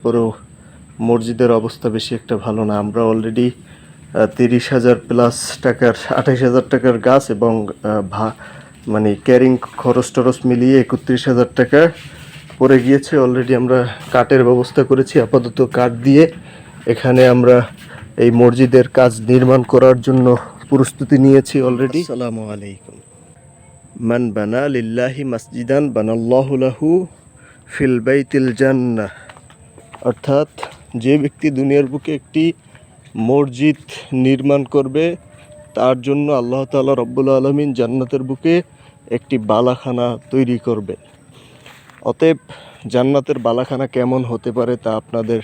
পরেও মসজিদের অবস্থা বেশি একটা ভালো না। আমরা অলরেডি 30,000 প্লাস টাকার 28,000 টাকার গাছ এবং মানে ক্যারিং খরচ টরচ মিলিয়ে 31,000 টাকা পড়ে গিয়েছে। অলরেডি আমরা কাঠের ব্যবস্থা করেছি, আপাতত কাঠ দিয়ে এখানে আমরা এই মসজিদের কাজ নির্মাণ করার জন্য প্রস্তুতি নিয়েছি অলরেডি। আসসালামু আলাইকুম। মান বানা লিল্লাহি মসজিদান বানাল্লাহু লাহু ফিল বাইতিল জান্নাহ, অর্থাৎ যে ব্যক্তি দুনিয়ার বুকে একটি মসজিদ নির্মাণ করবে তার জন্য আল্লাহ তাআলা রব্বুল আলামিন জান্নাতের বুকে একটি বালাখানা তৈরি করবে। অতএব জান্নাতের বালাখানা কেমন হতে পারে তা আপনাদের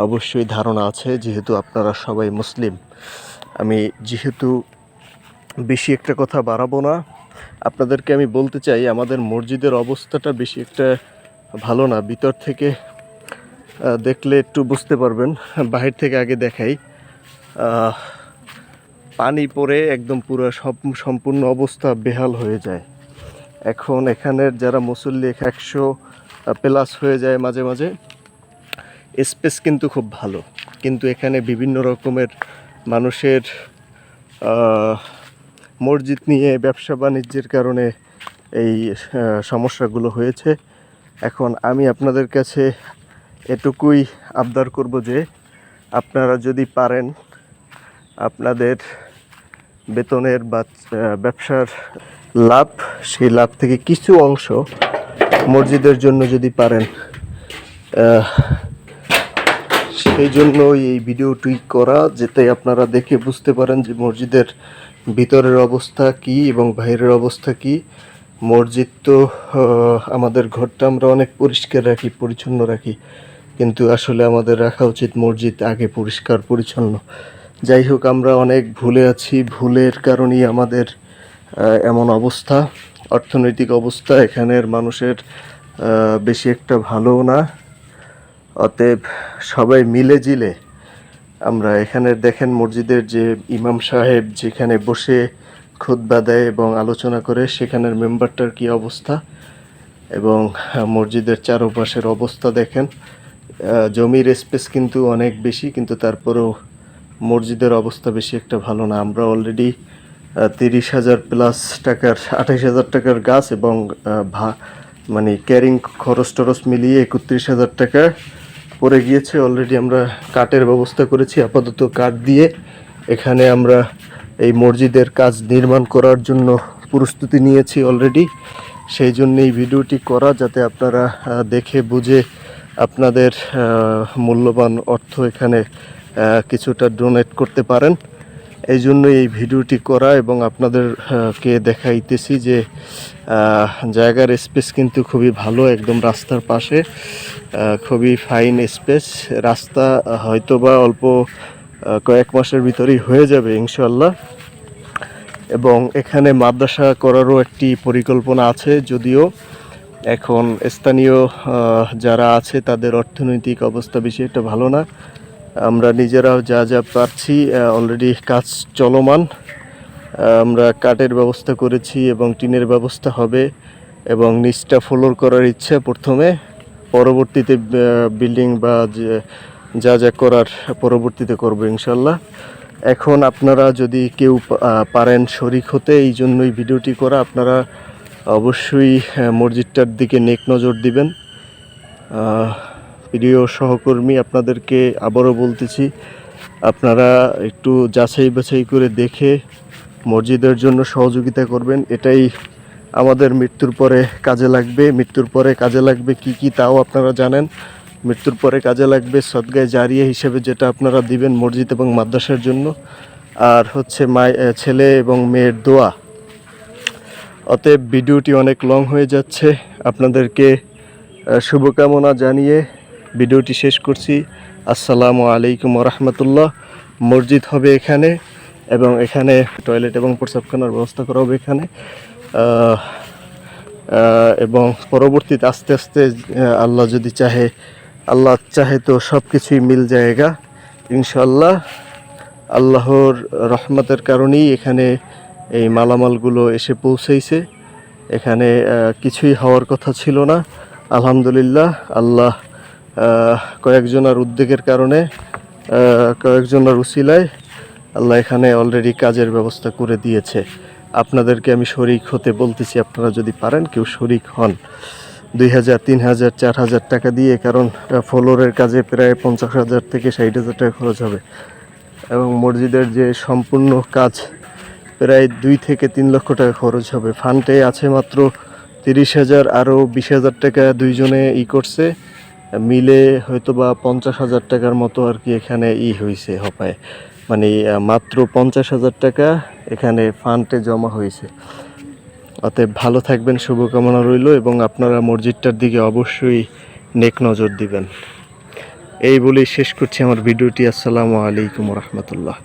অবশ্যই ধারণা আছে, যেহেতু আপনারা সবাই মুসলিম। আমি যেহেতু বেশি একটা কথা বাড়াবো না, আপনাদেরকে আমি বলতে চাই আমাদের মসজিদের অবস্থাটা বেশি একটা ভালো না। ভিতর থেকে দেখলে একটু বুঝতে পারবেন, বাহির থেকে আগে দেখাই। পানি পড়ে একদম পুরো সম্পূর্ণ অবস্থা বেহাল হয়ে যায়। এখন এখানের যারা মুসল্লি 100 প্লাস হয়ে যায় মাঝে মাঝে। স্পেস কিন্তু খুব ভালো, কিন্তু এখানে বিভিন্ন রকমের মানুষের মসজিদ নিয়ে ব্যবসা বাণিজ্যের কারণে এই সমস্যাগুলো হয়েছে। এখন আমি আপনাদের কাছে এটুকুই আবদার করব যে আপনারা যদি পারেন আপনাদের বেতনের বা ব্যবসার লাভ, সেই লাভ থেকে কিছু অংশ মসজিদের জন্য যদি পারেন, সেই জন্যই এই ভিডিওটি করা, যাতে আপনারা দেখে বুঝতে পারেন যে মসজিদের ভিতরের অবস্থা কি এবং বাইরের অবস্থা কি। মসজিদ তো আমাদের ঘরটা আমরা অনেক পরিষ্কার রাখি, পরিচ্ছন্ন রাখি, কিন্তু আসলে আমাদের রাখা উচিত মসজিদ আগে পরিষ্কার পরিচ্ছন্ন। যাই হোক, আমরা অনেক ভুলে আছি, ভুলের কারণেই আমাদের এমন অবস্থা। অর্থনৈতিক অবস্থা এখানের মানুষের বেশি একটা ভালো না। অতএব সবাই মিলে জিলে আমরা এখানে দেখেন মসজিদের যে ইমাম সাহেব যেখানে বসে খুতবা দেয় এবং আলোচনা করে, সেখানের মেম্বারটার কি অবস্থা এবং মসজিদের চারপাশের অবস্থা দেখেন। জমির স্পেস কিন্তু অনেক বেশি, কিন্তু তারপরেও মসজিদের অবস্থা বেশি একটা ভালো না। আমরা অলরেডি 30,000 প্লাস টাকার 28,000 টাকার গাছ এবং মানে ক্যারিং খরচ টরচ মিলিয়ে 31,000 টাকা পড়ে গিয়েছে। অলরেডি আমরা কাঠের ব্যবস্থা করেছি, আপাতত কাঠ দিয়ে এখানে আমরা এই মসজিদের কাজ নির্মাণ করার জন্য প্রস্তুতি নিয়েছি অলরেডি। সেই জন্য এই ভিডিওটি করা, যাতে আপনারা দেখে বুঝে আপনাদের মূল্যবান অর্থ এখানে কিছুটা ডোনেট করতে পারেন। এই জন্য এই ভিডিওটি করা এবং আপনাদেরকে দেখাইতেছি যে জায়গার স্পেস কিন্তু খুবই ভালো, একদম রাস্তার পাশে, খুবই ফাইন স্পেস। রাস্তা হয়তোবা অল্প কয়েক মাসের ভিতরেই হয়ে যাবে ইনশাল্লাহ। এবং এখানে মাদ্রাসা করারও একটি পরিকল্পনা আছে, যদিও এখন স্থানীয় যারা আছে তাদের অর্থনৈতিক অবস্থা বেশি একটা ভালো না। আমরা নিজেরাও যা যা পারছি, অলরেডি কাজ চলমান। আমরা কাঠের ব্যবস্থা করেছি এবং টিনের ব্যবস্থা হবে, এবং নিচটা ফ্লোর করার ইচ্ছা প্রথমে, পরবর্তীতে বিল্ডিং বা যা যা করার পরবর্তীতে করব ইনশাল্লাহ। এখন আপনারা যদি কেউ পারেন শরিক হতে, এই জন্যই ভিডিওটি করা। আপনারা অবশ্যই মসজিদটার দিকে নেক নজর দিবেন। প্রিয় সহকর্মী, আপনাদেরকে আবারও বলতেছি, আপনারা একটু যাচাই বাছাই করে দেখে মসজিদের জন্য সহযোগিতা করবেন। এটাই আমাদের মৃত্যুর পরে কাজে লাগবে। মৃত্যুর পরে কাজে লাগবে কি কি তাও আপনারা জানেন। মৃত্যুর পরে কাজে লাগবে সদগায়ে জারিয়া হিসেবে, যেটা আপনারা দিবেন মসজিদ এবং মাদ্রাসার জন্য, আর হচ্ছে ছেলে এবং মেয়ের দোয়া। অতএব ভিডিওটি অনেক লং হয়ে যাচ্ছে, আপনাদেরকে শুভকামনা জানিয়ে ভিডিওটি শেষ করছি। আসসালামু আলাইকুম ওয়া রাহমাতুল্লাহ। মসজিদ হবে এখানে, এবং এখানে টয়লেট এবং প্রস্রাবখানার ব্যবস্থা করা হবে এখানে, এবং পরবর্তীতে আস্তে আস্তে আল্লাহ যদি চাহে, আল্লাহ চাহে তো সব কিছুই মিল জায়গা ইনশাল্লাহ। আল্লাহর রহমতের কারণেই এখানে এই মালামালগুলো এসে পৌঁছেছে। এখানে কিছুই হওয়ার কথা ছিল না, আলহামদুলিল্লাহ। আল্লাহ কয়েকজনের উদ্যোগের কারণে কয়েকজনের উসিলায় আল্লাহ এখানে অলরেডি কাজের ব্যবস্থা করে দিয়েছে। আপনাদেরকে আমি শরিক হতে বলতেছি, আপনারা যদি পারেন কেউ শরিক হন। 2,000, 3,000, 4,000 টাকা দিয়ে, কারণ ফ্লোরের কাজে প্রায় 50,000 থেকে 60,000 টাকা খরচ হবে এবং মসজিদের যে সম্পূর্ণ কাজ প্রায় 2 থেকে 3 লক্ষ টাকা খরচ হবে। ফান্ডে আছে মাত্র 30,000, আরও 20,000 টাকা দুইজনে করছে, মিলে হয়তো বা 50,000 টাকার মতো আর কি এখানে হয়েছে হপায়, মানে মাত্র 50,000 টাকা এখানে ফান্ডে জমা হয়েছে। অতএব ভালো থাকবেন, শুভকামনা রইল, এবং আপনারা মসজিদটার দিকে অবশ্যই নেক নজর দিবেন। এই বলেই শেষ করছি আমার ভিডিওটি। আসসালামু আলাইকুম রহমতুল্লাহ।